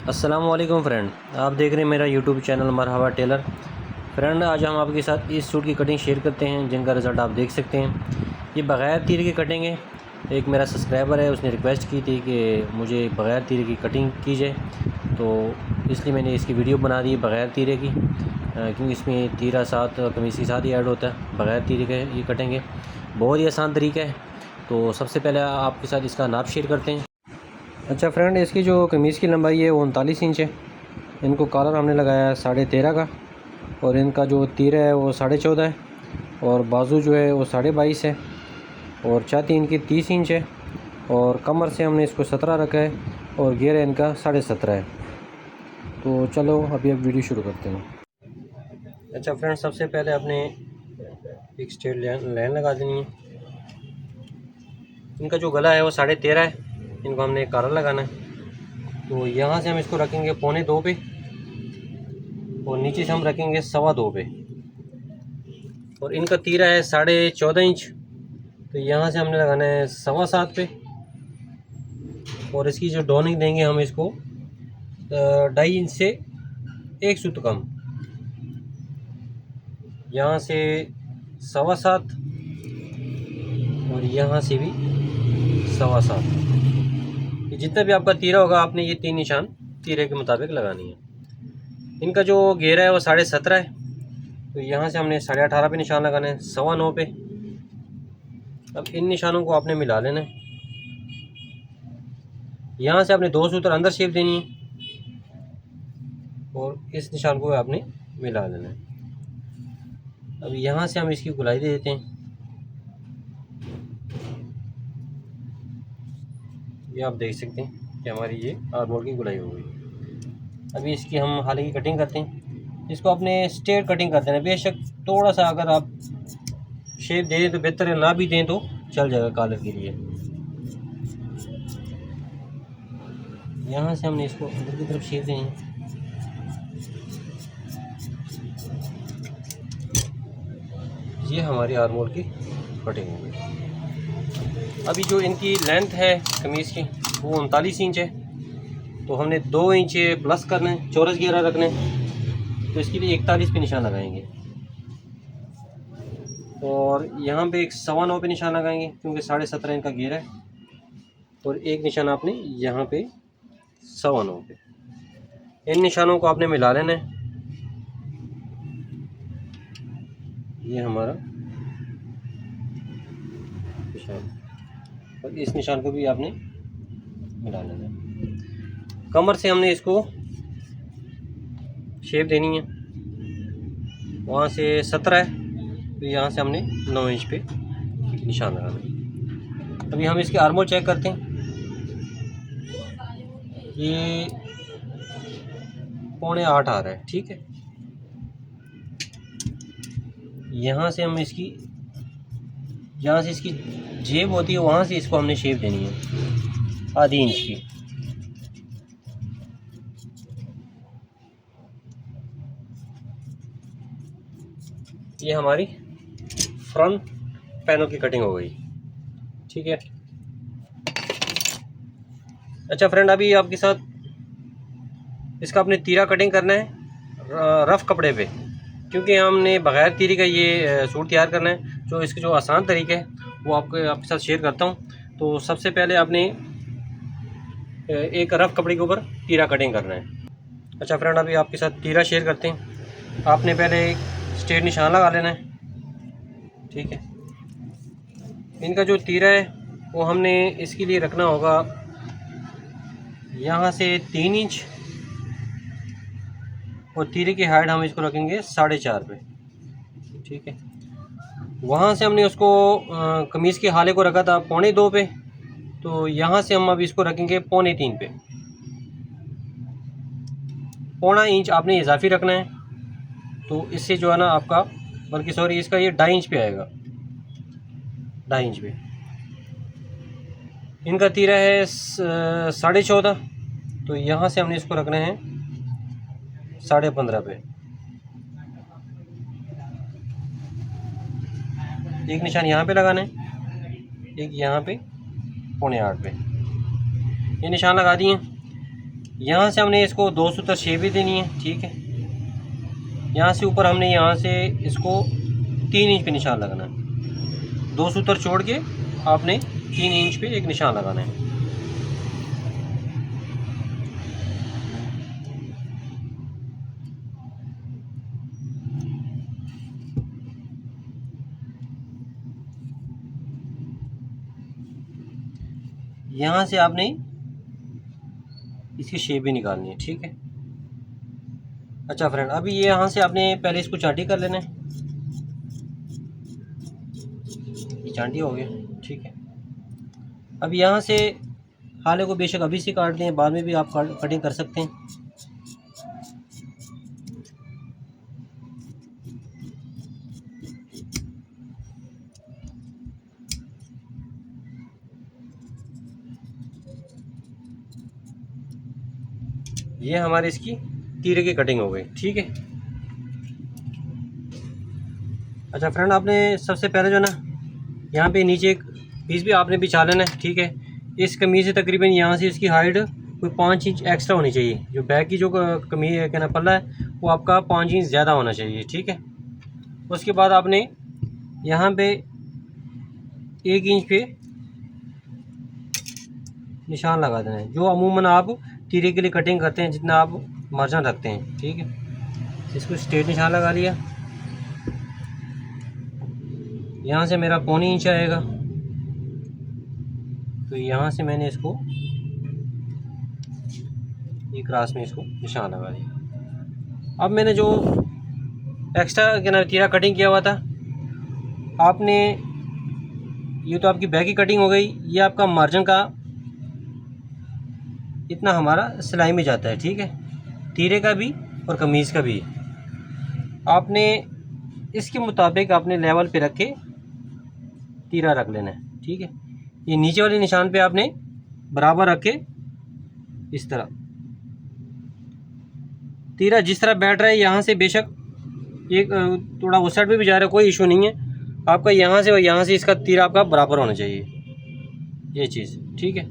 अस्सलामुअलैकुम फ्रेंड, आप देख रहे हैं मेरा यूट्यूब चैनल मरहबा टेलर। फ्रेंड, आज हम आपके साथ इस सूट की कटिंग शेयर करते हैं जिनका रिज़ल्ट आप देख सकते हैं। ये बग़ैर तीरे की कटिंग है। एक मेरा सब्सक्राइबर है, उसने रिक्वेस्ट की थी कि मुझे बग़ैर तीरे की कटिंग कीजिए, तो इसलिए मैंने इसकी वीडियो बना दी बग़ैर तीरे की, क्योंकि इसमें तीरा साथ कमीज़ के साथ ही ऐड होता है। बग़ैर तीरे के ये कटिंग है, बहुत ही आसान तरीका है। तो सबसे पहले आपके साथ इसका नाप शेयर करते हैं। अच्छा फ्रेंड, इसकी जो कमीज़ की लंबाई है वो 39 इंच है। इनको कॉलर हमने लगाया है 13.5 का, और इनका जो तीरा है वो 14.5 है, और बाजू जो है वो 22.5 है, और छाती इनकी 30 इंच है, और कमर से हमने इसको 17 रखा है, और घेरा इनका 17.5 है। तो चलो अभी अब वीडियो शुरू करते हैं। अच्छा फ्रेंड, सबसे पहले आपने एक स्ट्रेट लाइन लगा देनी है। इनका जो गला है वो 13.5 है, इनको हमने कॉलर लगाना है। तो यहाँ से हम इसको रखेंगे 1.25 पे, और नीचे से हम रखेंगे 2.25 पे, और इनका तीरा है 14.5 इंच, तो यहाँ से हमने लगाना है 7.25 पे, और इसकी जो डॉनिंग देंगे हम इसको 2.5 इंच से 1 सूत कम, यहाँ से 7.25, और यहाँ से भी 7.25। जितना भी आपका तीरा होगा आपने ये 3 निशान तीरे के मुताबिक लगानी है। इनका जो घेरा है वो 17.5 है, तो यहाँ से हमने 18.5 पे निशान लगाना है, 9.25 पे। अब इन निशानों को आपने मिला लेना है। यहाँ से आपने 2 सूत्र अंदर शेप देनी है, और इस निशान को आपने मिला लेना है। अब यहाँ से हम इसकी गुलाई दे देते हैं। ये आप देख सकते हैं कि हमारी ये आर्मोल की गुलाई हो गई। अभी इसकी हम हाले की कटिंग करते हैं। इसको आपने स्ट्रेट कटिंग कर देना। बेशक थोड़ा सा अगर आप शेप दे दें तो बेहतर है, ना भी दें तो चल जाएगा कॉलर के लिए। यहाँ से हमने इसको अंदर की तरफ शेप दें। ये हमारी आर्मोल की कटिंग हो गई। अभी जो इनकी लेंथ है कमीज़ की वो 39 इंच है, तो हमने 2 इंच प्लस करना है, चौरस घेरा रखना है, तो इसके लिए 41 पे निशान लगाएंगे, और यहाँ पे एक 9.25 पे निशान लगाएंगे क्योंकि 17.5 इनका घेरा है, और एक निशान आपने यहाँ पे 9.25 पे। इन निशानों को आपने मिला लेना है। ये हमारा निशान, और इस निशान को भी आपने मिला लेना है। कमर से हमने इसको शेप देनी है, वहाँ से 17 है, तो यहाँ से हमने 9 इंच पे निशान लगाना है। अभी हम इसके आर्मोल चेक करते हैं। ये 7.25 आ रहा है, ठीक है। यहाँ से हम इसकी, जहाँ से इसकी जेब होती है वहाँ से इसको हमने शेप देनी है आधी इंच की। ये हमारी फ्रंट पैनल की कटिंग हो गई, ठीक है। अच्छा फ्रेंड, अभी आपके साथ इसका अपने तीरा कटिंग करना है रफ़ कपड़े पे, क्योंकि हमने बग़ैर तीरे का ये सूट तैयार करना है। जो इसके जो आसान तरीके है वो आपके साथ शेयर करता हूँ। तो सबसे पहले आपने एक रफ़ कपड़े के ऊपर तीरा कटिंग करना है। अच्छा फ्रेंड, अभी आपके साथ तीरा शेयर करते हैं। आपने पहले एक स्ट्रेट निशान लगा लेना है, ठीक है। इनका जो तीरा है वो हमने इसके लिए रखना होगा यहाँ से 3 इंच, और तीरे की हाइट हम इसको रखेंगे 4.5 पे, ठीक है। वहाँ से हमने उसको कमीज़ के हाले को रखा था 2.25 पे, तो यहाँ से हम अब इसको रखेंगे 2.25 पे। 0.5 इंच आपने इजाफी रखना है, तो इससे जो है ना आपका, बल्कि सॉरी, इसका ये 2.5 इंच पे आएगा, 2.5 इंच पे। इनका तीरा है 14.5, तो यहाँ से हमने इसको रखना है 15.5 पे। एक निशान यहाँ पे लगाना है, एक यहाँ पे 7.25 पे। ये निशान लगा दिए। यहाँ से हमने इसको 2 सूत्र शेप भी देनी है, ठीक है। यहाँ से ऊपर हमने यहाँ से इसको 3 इंच पे निशान लगाना है। 2 सूत्र छोड़ के आपने 3 इंच पे एक निशान लगाना है। यहाँ से आपने इसकी शेप भी निकालनी है, ठीक है। अच्छा फ्रेंड, अभी ये यहाँ से आपने पहले इसको चांटी कर लेना है। ये चांटी हो गया, ठीक है। अब यहाँ से हाले को बेशक अभी से काट दें, बाद में भी आप कटिंग कर सकते हैं। ये हमारे इसकी तीरे की कटिंग हो गई, ठीक है। अच्छा फ्रेंड, आपने सबसे पहले जो ना यहाँ पे नीचे एक पीस भी आपने बिछा लेना है, ठीक है। इस कमीज़ से तकरीबन यहाँ से इसकी हाइट कोई 5 इंच एक्स्ट्रा होनी चाहिए। जो बैक की जो कमीज है, क्या ना, पल्ला है, वो आपका 5 इंच ज़्यादा होना चाहिए, ठीक है। उसके बाद आपने यहाँ पे 1 इंच पे निशान लगा देना है, जो अमूमन आप तीरे के लिए कटिंग करते हैं, जितना आप मार्जिन रखते हैं, ठीक है। इसको स्ट्रेट निशान लगा लिया। यहाँ से मेरा 1.25 इंच आएगा, तो यहाँ से मैंने इसको एक क्रास में इसको निशान लगा दिया। अब मैंने जो एक्स्ट्रा क्या ना तीरा कटिंग किया हुआ था, आपने ये तो आपकी बैक की कटिंग हो गई। ये आपका मार्जिन का इतना हमारा सिलाई में जाता है, ठीक है। तीरे का भी और कमीज़ का भी आपने इसके मुताबिक आपने लेवल पे रख के तीरा रख लेना है, ठीक है। ये नीचे वाले निशान पे आपने बराबर रख के इस तरह तीरा जिस तरह बैठ रहा है, यहाँ से बेशक एक थोड़ा उस साइड पे भी जा रहा है, कोई इशू नहीं है। आपका यहाँ से और यहाँ से इसका तीरा आपका बराबर होना चाहिए, ये चीज़, ठीक है।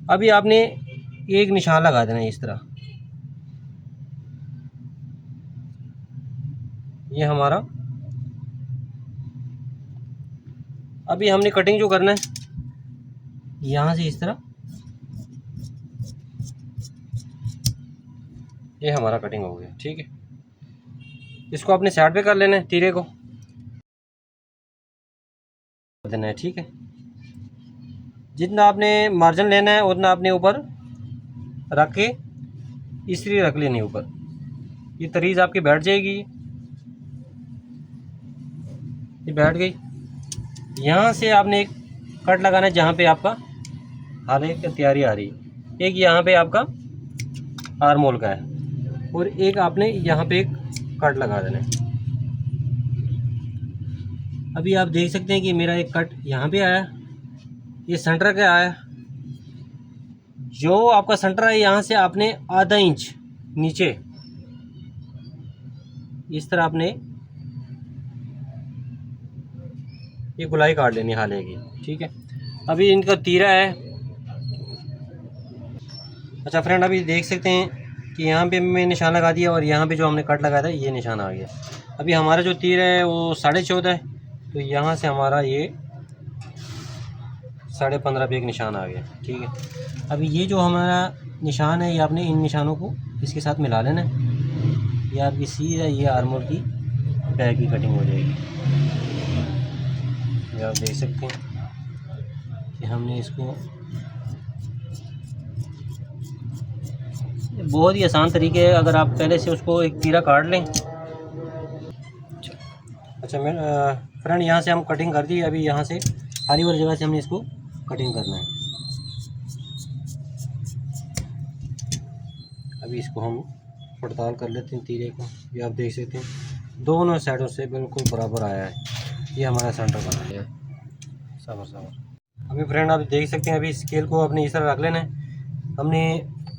अभी आपने एक निशान लगा देना है इस तरह। ये हमारा अभी हमने कटिंग जो करना है, यहाँ से इस तरह, ये हमारा कटिंग हो गया, ठीक है। इसको अपने साइड पे कर लेना है, तीरे को देना है, ठीक है। जितना आपने मार्जिन लेना है उतना आपने ऊपर रख के इस्त्री रख लेनी है ऊपर। ये तरीज आपकी बैठ जाएगी, ये बैठ गई। यहाँ से आपने एक कट लगाना है जहाँ पे आपका हाले की तैयारी आ रही है। एक यहाँ पे आपका आर्म होल का है और एक आपने यहाँ पे एक कट लगा देना है। अभी आप देख सकते हैं कि मेरा एक कट यहाँ पे आया, ये सेंटर का आया। जो आपका सेंटर है, यहाँ से आपने आधा इंच नीचे इस तरह आपने ये गुलाई काट लेनी हाले की, ठीक है। अभी इनका तीरा है। अच्छा फ्रेंड, अभी देख सकते हैं कि यहाँ पे मैं निशान लगा दिया और यहाँ पे जो हमने कट लगाया था ये निशान आ गया। अभी हमारा जो तीर है वो 14.5 है, तो यहाँ से हमारा ये 15.5 पे एक निशान आ गया, ठीक है। अभी ये जो हमारा निशान है, ये आपने इन निशानों को इसके साथ मिला लेना है। ये आपकी सीधा ये आर्मोर की बैक की कटिंग हो जाएगी। ये आप देख सकते हैं कि हमने इसको बहुत ही आसान तरीके है, अगर आप पहले से उसको एक तीरा काट लें। अच्छा मैं फ्रेंड, यहाँ से हम कटिंग कर दी। अभी यहाँ से खाली वाली जगह से हमने इसको कटिंग करना है। अभी इसको हम पड़ताल कर लेते हैं तीरे को। ये आप देख सकते हैं दोनों साइडों से बिल्कुल बराबर आया है। ये हमारा सेंटर बना है। सबर अभी फ्रेंड आप देख सकते हैं, अभी स्केल को अपने इस तरह रख लेना है। हमने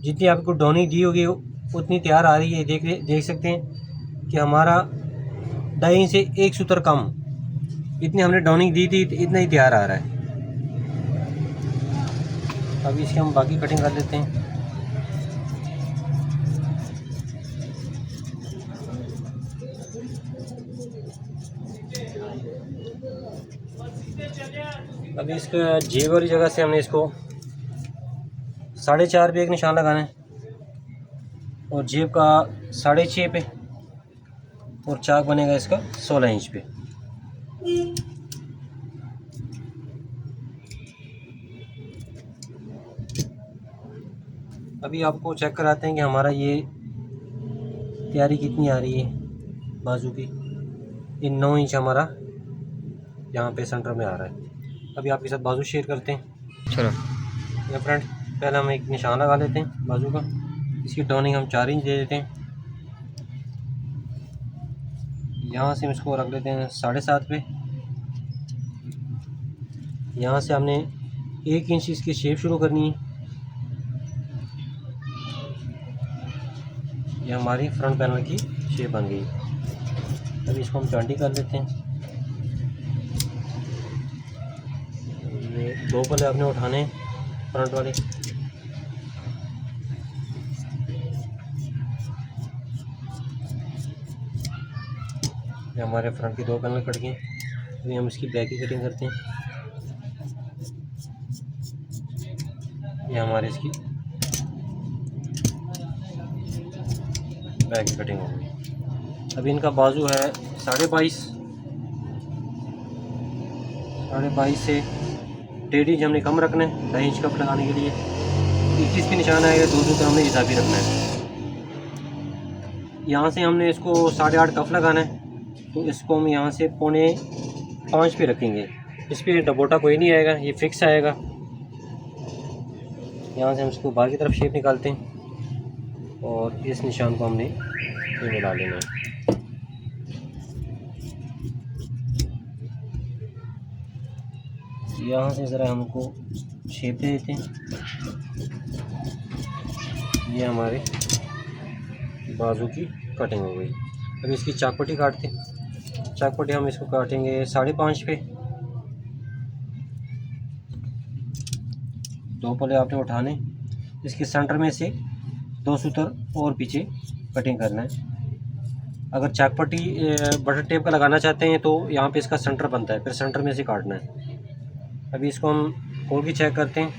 जितनी आपको डॉनिंग दी होगी उतनी तैयार आ रही है। देख सकते हैं कि हमारा 2.5 से 1 सूत्र कम, इतनी हमने डॉनिंग दी थी, इतना ही तैयार आ रहा है। अभी इसकी हम बाकी कटिंग कर लेते हैं। अभी इसका जेब वाली जगह से हमने इसको 4.5 पे एक निशान लगाना है और जेब का 6.5 पे, और चाक बनेगा इसका 16 इंच पे। अभी आपको चेक कराते हैं कि हमारा ये तैयारी कितनी आ रही है बाजू की। ये 9 इंच हमारा यहाँ पे सेंटर में आ रहा है। अभी आपके साथ बाजू शेयर करते हैं। चलो ये फ्रेंड, पहले हम एक निशान लगा लेते हैं बाजू का। इसकी डॉनिंग हम 4 इंच दे देते हैं। यहाँ से हम इसको रख लेते हैं 7.5 पे। यहाँ से हमने 1 इंच इसकी शेप शुरू करनी है। ये हमारी फ्रंट पैनल की शेप बन गई। अभी इसको हम 20 कर लेते हैं। ये 2 पल्ले आपने उठाने फ्रंट वाले। ये हमारे फ्रंट की 2 पैनल कट गए। अभी हम इसकी बैक की कटिंग करते हैं। ये हमारे इसकी बैक की कटिंग हो गई। अभी इनका बाजू है 22.5 से 1.5 इंच हमने कम रखना है 2 इंच कप लगाने के लिए। 21 पे निशान आएगा, दूसरी तरफ हमने हिसाबी रखना है। यहाँ से हमने इसको 8.5 कफ लगाना है, तो इसको हम यहाँ से 4.5 पे रखेंगे। इस पर डबोटा कोई नहीं आएगा, ये फिक्स आएगा। यहाँ से हम इसको बाहर की तरफ शेप निकालते हैं और इस निशान को हमने ये मिला लेना है। यहाँ से ज़रा हमको शेप दे देते हैं। ये हमारे बाजू की कटिंग हो गई। अभी इसकी चाकपट्टी काटते हैं। चाकपट्टी हम इसको काटेंगे 5.5 पे। 2 पल्ले आपने उठाने, इसके सेंटर में से 2 सूतर और पीछे कटिंग करना है। अगर चाकपट्टी बटर टेप का लगाना चाहते हैं तो यहाँ पे इसका सेंटर बनता है, फिर सेंटर में से काटना है। अभी इसको हम खोल के चेक करते हैं।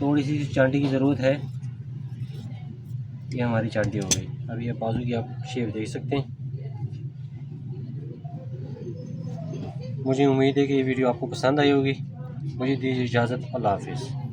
थोड़ी सी चांदी की ज़रूरत है। ये हमारी चांदी हो गई। अभी ये बाजू की आप शेप देख सकते हैं। मुझे उम्मीद है कि ये वीडियो आपको पसंद आई होगी। मुझे दीजिए इजाज़त। अल्लाह हाफिज़।